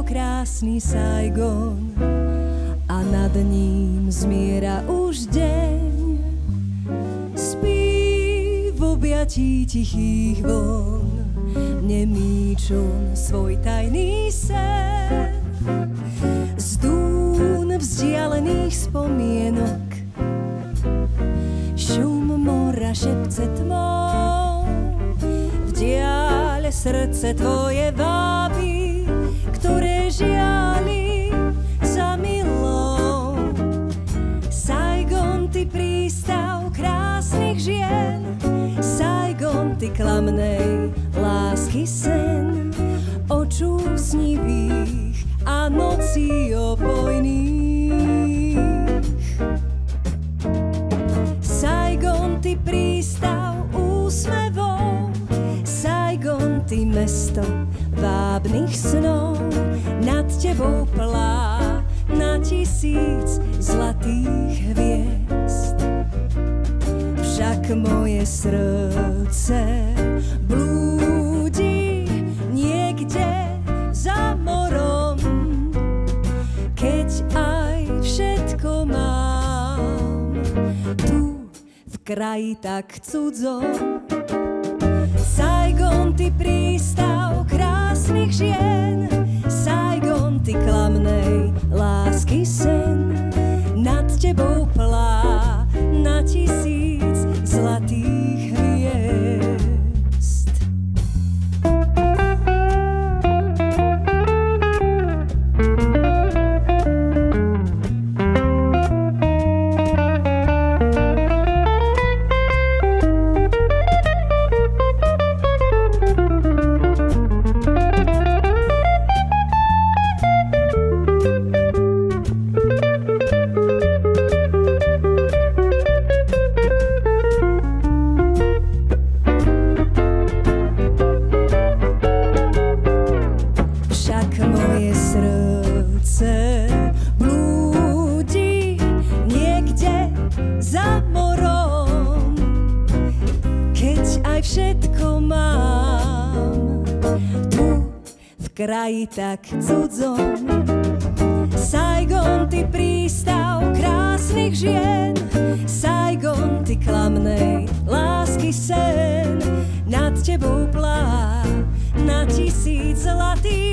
Krásny Saigon a nad ním zmiera už deň. Spí v objatí tichých vln, nemý čln svoj tajný sen. Z dún vzdialených spomienok šum mora šepce tmou. V diaľ srdce tvoje vábi, ktoré žiali za milou. Saigon, ty prístav krásnych žien, Saigon, ty klamnej lásky sen, očú snivých a nocí opojných. Saigon, ty prístav úsmevov, Saigon, ty mesto vábnych snov, nad tebou plá na 1000 zlatých hviezd. Však moje srdce blúdi niekde za morom, keď aj všetko mám tu v kraji tak cudzom. Saigon, ty prístav krásnych žien, Saigon, ty klamnej lásky sen, nad tebou plá na 1000 zlatých hviezd. Kraji tak cudzom. Saigon, ty prístav krásnych žien, Saigon, ty klamnej lásky sen, nad tebou plá na 1000 zlatých